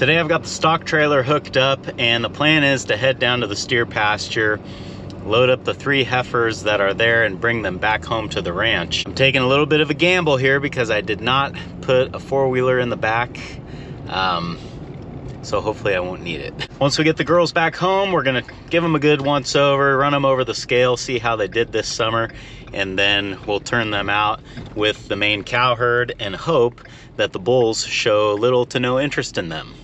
Today I've got the stock trailer hooked up, and the plan is to head down to the steer pasture, load up the 3 heifers that are there and bring them back home to the ranch. I'm taking a little bit of a gamble here because I did not put a 4-wheeler in the back. So hopefully I won't need it. Once we get the girls back home, we're gonna give them a good once over, run them over the scale, see how they did this summer, and then we'll turn them out with the main cow herd and hope that the bulls show little to no interest in them.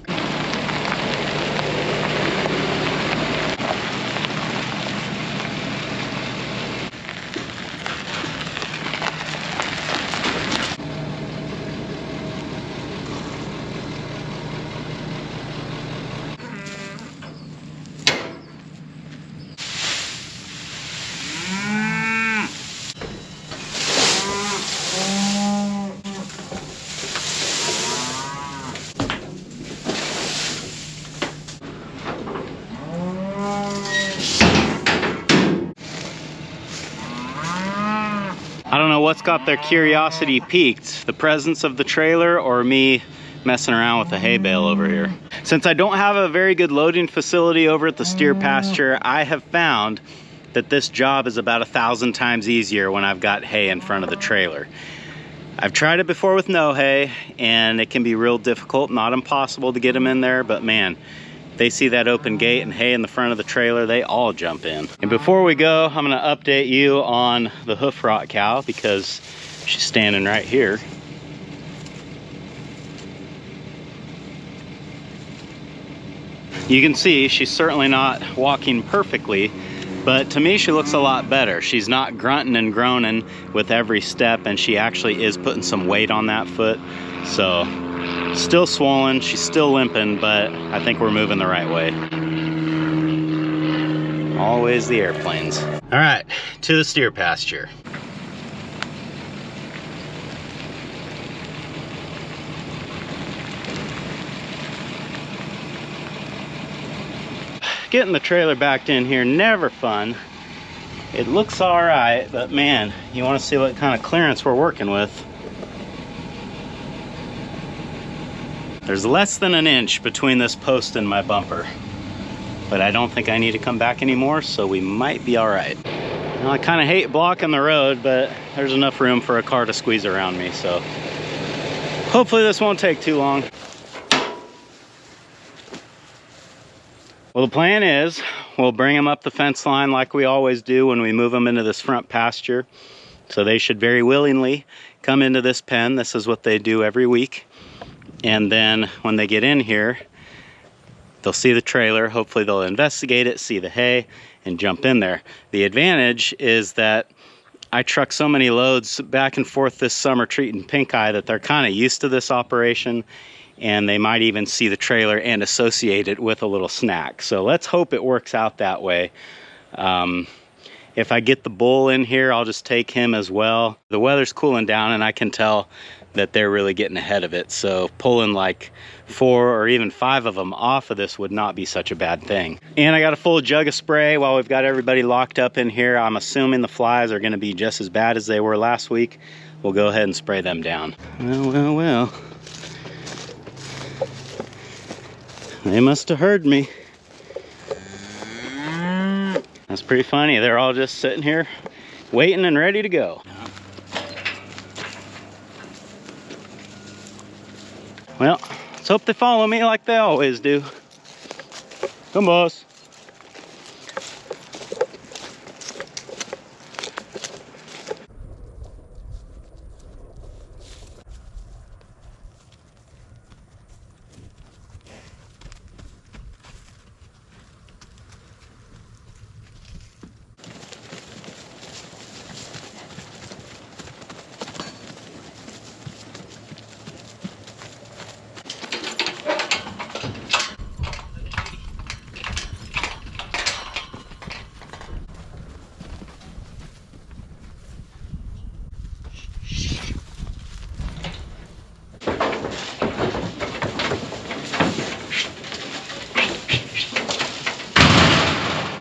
I don't know what's got their curiosity piqued, the presence of the trailer or me messing around with the hay bale over here. Since I don't have a very good loading facility over at the steer pasture, I have found that this job is about 1,000 times easier when I've got hay in front of the trailer. I've tried it before with no hay, and it can be real difficult, not impossible to get them in there, but man, they see that open gate and hay in the front of the trailer, they all jump in. And before we go, I'm gonna update you on the hoof rot cow because she's standing right here. You can see she's certainly not walking perfectly, but to me she looks a lot better. She's not grunting and groaning with every step, and she actually is putting some weight on that foot. So still swollen, she's still limping, but I think we're moving the right way. Always the airplanes. All right, to the steer pasture. Getting the trailer backed in here, never fun. It looks all right, but man, you want to see what kind of clearance we're working with. There's less than an inch between this post and my bumper, but I don't think I need to come back anymore, so we might be all right. Now, I kind of hate blocking the road, but there's enough room for a car to squeeze around me, so hopefully this won't take too long. Well, the plan is we'll bring them up the fence line like we always do when we move them into this front pasture. So they should very willingly come into this pen. This is what they do every week. And then when they get in here, they'll see the trailer. Hopefully they'll investigate it, see the hay, and jump in there. The advantage is that I truck so many loads back and forth this summer treating pink eye that they're kind of used to this operation, and they might even see the trailer and associate it with a little snack. So let's hope it works out that way. If I get the bull in here, I'll just take him as well. The weather's cooling down, and I can tell that they're really getting ahead of it. So pulling like 4 or even 5 of them off of this would not be such a bad thing. And I got a full jug of spray while we've got everybody locked up in here. I'm assuming the flies are gonna be just as bad as they were last week. We'll go ahead and spray them down. Well. They must have heard me. That's pretty funny. They're all just sitting here waiting and ready to go. Well, let's hope they follow me like they always do. Come, boss.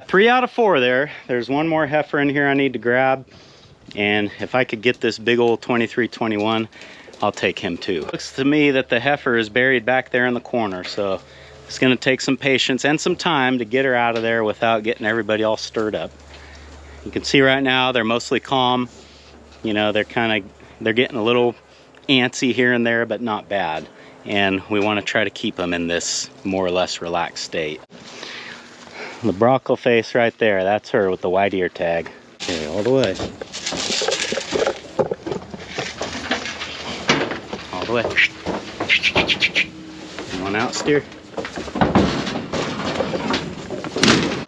Three out of 4 there. There's one more heifer in here I need to grab. And if I could get this big old 2321, I'll take him too. Looks to me that the heifer is buried back there in the corner, so it's gonna take some patience and some time to get her out of there without getting everybody all stirred up. You can see right now they're mostly calm. You know, they're getting a little antsy here and there, but not bad. And we want to try to keep them in this more or less relaxed state. The broccoli face right there, that's her with the white ear tag. Okay, all the way. All the way. Come on out, steer.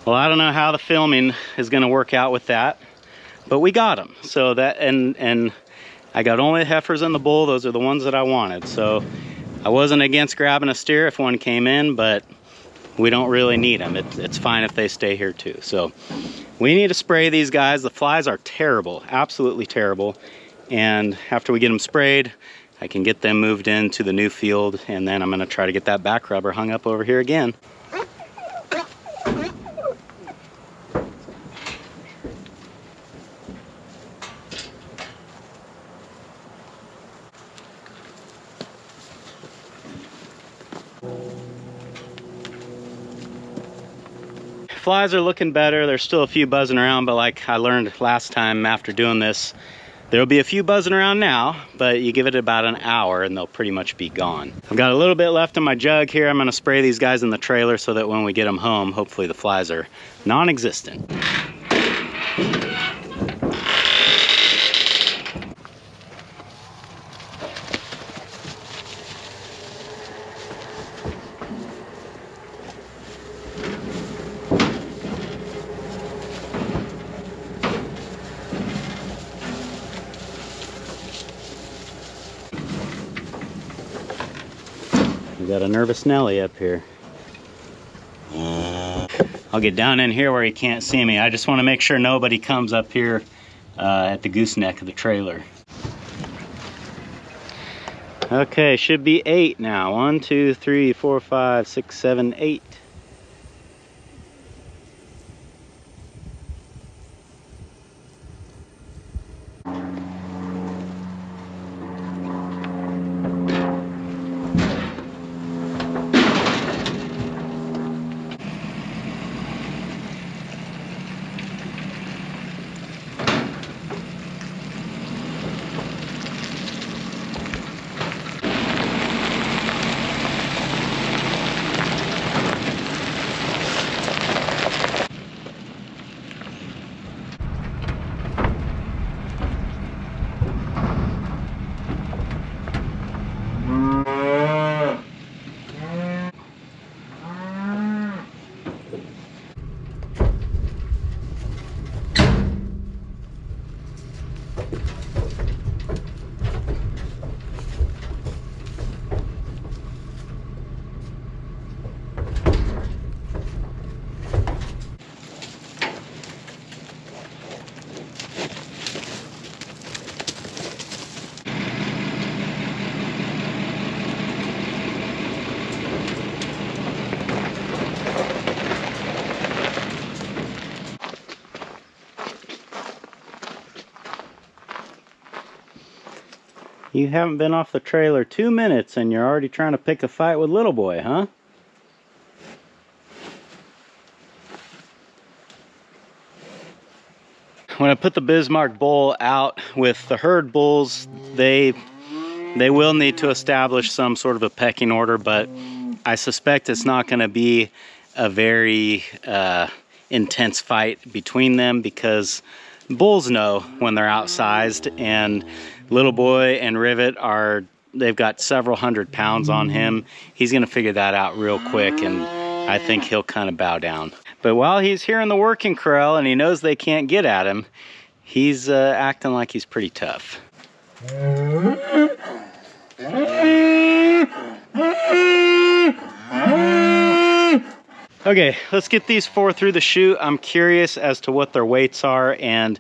Well, I don't know how the filming is going to work out with that, but we got them. So that, and I got only the heifers and the bull. Those are the ones that I wanted. So I wasn't against grabbing a steer if one came in, but we don't really need them. It's fine if they stay here too. So we need to spray these guys. The flies are terrible, absolutely terrible. And after we get them sprayed, I can get them moved into the new field, and then I'm gonna try to get that back rubber hung up over here again. Flies are looking better. There's still a few buzzing around, but like I learned last time after doing this, there'll be a few buzzing around now, but you give it about an hour and they'll pretty much be gone. I've got a little bit left in my jug here. I'm gonna spray these guys in the trailer so that when we get them home, hopefully the flies are non-existent. We got a nervous Nelly up here. I'll get down in here where he can't see me. I just want to make sure nobody comes up here at the gooseneck of the trailer. Okay, should be 8 now. 1, 2, 3, 4, 5, 6, 7, 8. You haven't been off the trailer 2 minutes and you're already trying to pick a fight with little boy, huh? When I put the Bismarck bull out with the herd bulls, they will need to establish some sort of a pecking order, but I suspect it's not going to be a very intense fight between them because bulls know when they're outsized, and little boy and Rivet they've got several hundred pounds on him. He's gonna figure that out real quick, and I think he'll kind of bow down. But while he's here in the working corral and he knows they can't get at him, he's acting like he's pretty tough. Okay, let's get these 4 through the chute. I'm curious as to what their weights are, and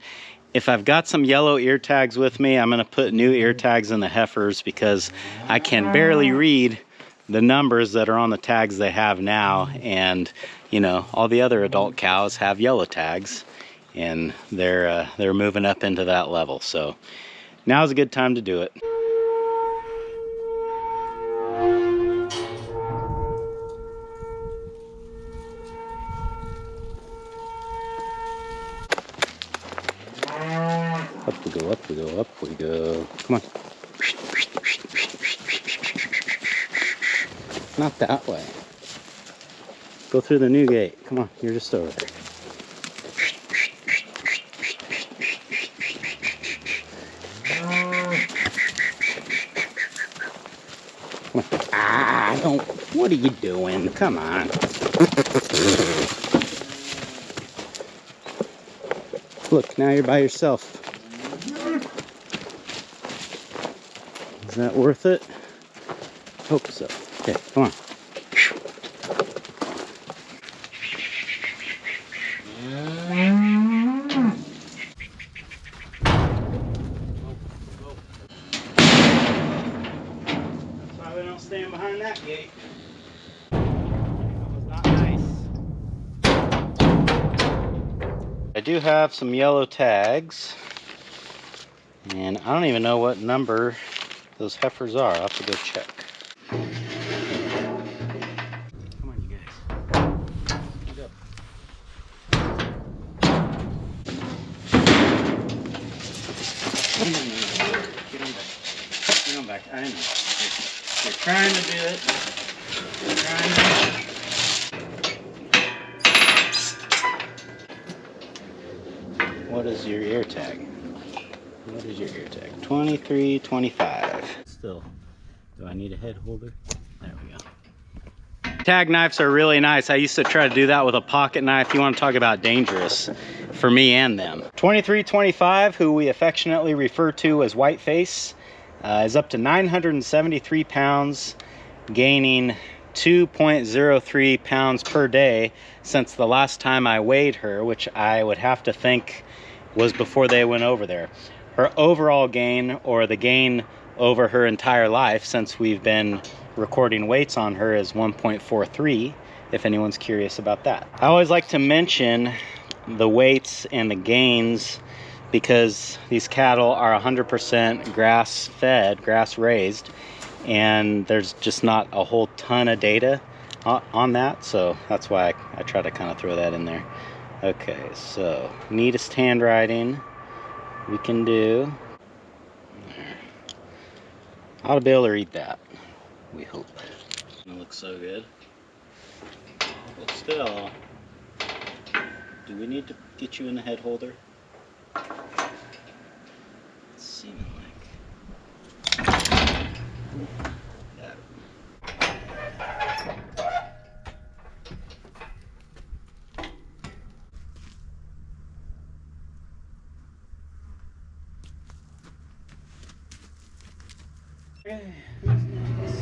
if I've got some yellow ear tags with me, I'm gonna put new ear tags in the heifers because I can barely read the numbers that are on the tags they have now. And you know, all the other adult cows have yellow tags, and they're moving up into that level. So now's a good time to do it. Up we go, up we go, up we go. Come on. Not that way. Go through the new gate. Come on, you're just over there. Come on. Ah, don't. What are you doing? Come on. Look, now you're by yourself. Is that worth it? Hope so. Okay, come on. That's why we don't stand behind that gate. That was not nice. I do have some yellow tags, and I don't even know what number those heifers are. I'll have to go check. Come on, you guys. Get up. Get on back. Get on back. I know. You're trying to do it. You're trying to. What is your ear tag? What is your ear tag? 2325. Still, do I need a head holder? There we go. Tag knives are really nice. I used to try to do that with a pocket knife. You want to talk about dangerous for me and them. 2325, who we affectionately refer to as Whiteface, is up to 973 pounds, gaining 2.03 pounds per day since the last time I weighed her, which I would have to think was before they went over there. Her overall gain, or the gain over her entire life since we've been recording weights on her, is 1.43, if anyone's curious about that. I always like to mention the weights and the gains because these cattle are 100% grass-fed, grass-raised, and there's just not a whole ton of data on that, so that's why I try to kind of throw that in there. Okay, so neatest handwriting we can do. There. I ought to be able to read that, we hope. It looks so good. But still, do we need to get you in the head holder? It's seeming like. Got it. Okay, who's next?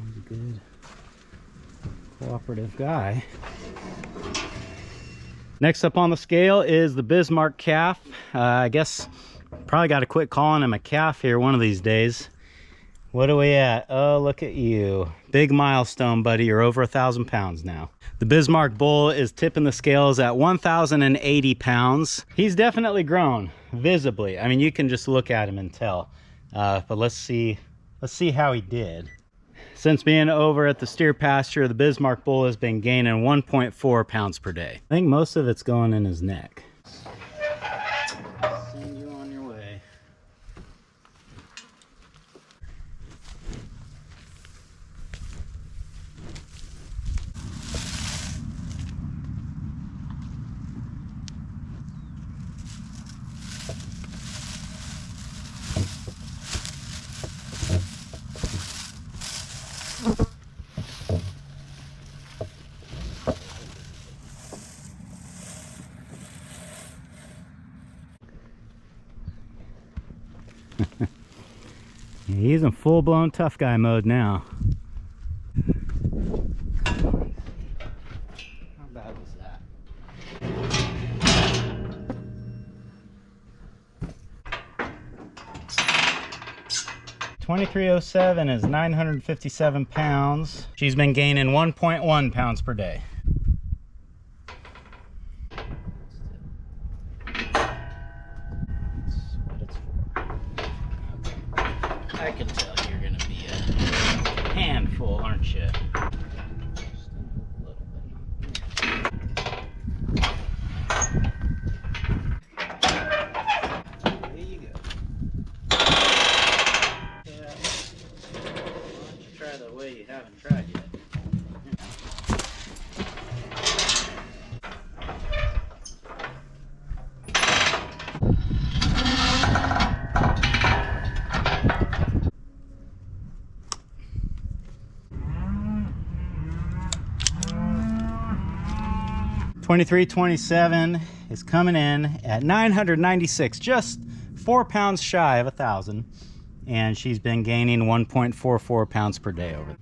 He's a good, cooperative guy. Next up on the scale is the Bismarck calf. I guess probably got to quit calling him a calf here one of these days. What are we at? Oh, look at you. Big milestone, buddy. You're over 1,000 pounds now. The Bismarck bull is tipping the scales at 1,080 pounds. He's definitely grown, visibly. I mean, you can just look at him and tell. But let's see how he did. Since being over at the steer pasture, the Bismarck bull has been gaining 1.4 pounds per day. I think most of it's going in his neck. Send you on your way. He's in full-blown tough guy mode now. How bad was that? 2307 is 957 pounds. She's been gaining 1.1 pounds per day. I can tell you're going to be a handful, aren't you? Just a little bit. way you haven't tried yet. 2327 is coming in at 996, just 4 pounds shy of 1,000, and she's been gaining 1.44 pounds per day over.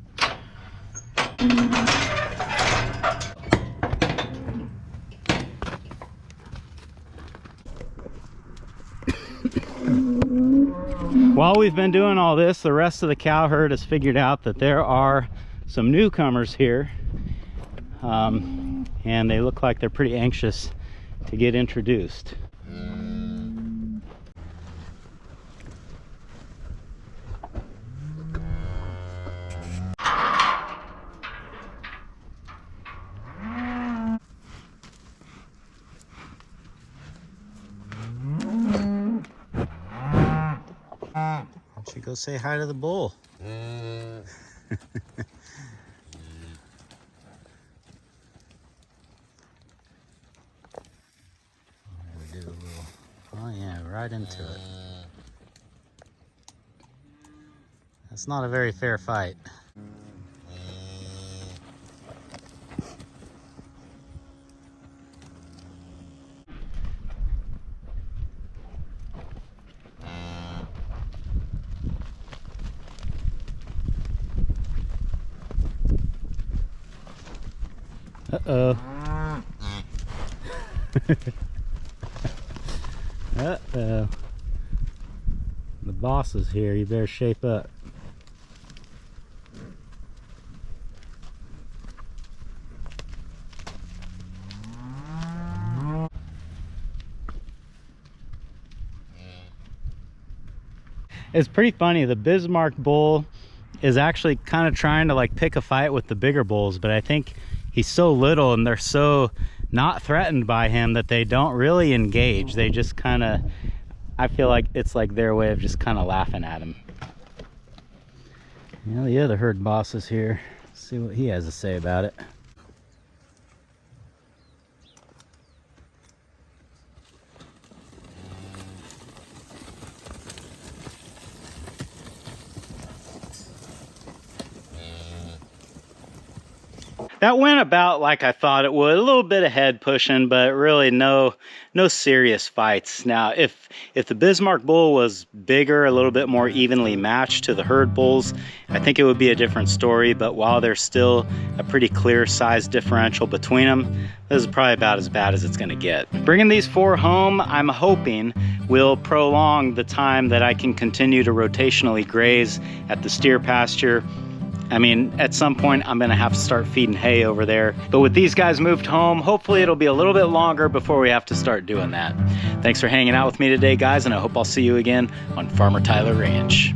While we've been doing all this, the rest of the cow herd has figured out that there are some newcomers here. And they look like they're pretty anxious to get introduced. Why don't you go say hi to the bull? Oh yeah, right into it. That's not a very fair fight. Uh-oh. Uh-oh. The boss is here. You better shape up. It's pretty funny. The Bismarck bull is actually kind of trying to like pick a fight with the bigger bulls, but I think he's so little and they're so not threatened by him that they don't really engage. They just kind of, I feel like it's like their way of just kind of laughing at him. Well, the other herd boss is here. Let's see what he has to say about it. That went about like I thought it would. A little bit of head pushing, but really no serious fights. Now, if the Bismarck bull was bigger, a little bit more evenly matched to the herd bulls, I think it would be a different story. But while there's still a pretty clear size differential between them, this is probably about as bad as it's going to get. Bringing these 4 home, I'm hoping will prolong the time that I can continue to rotationally graze at the steer pasture. I mean, at some point I'm gonna have to start feeding hay over there. But with these guys moved home, hopefully it'll be a little bit longer before we have to start doing that. Thanks for hanging out with me today, guys, and I hope I'll see you again on Farmer Tyler Ranch.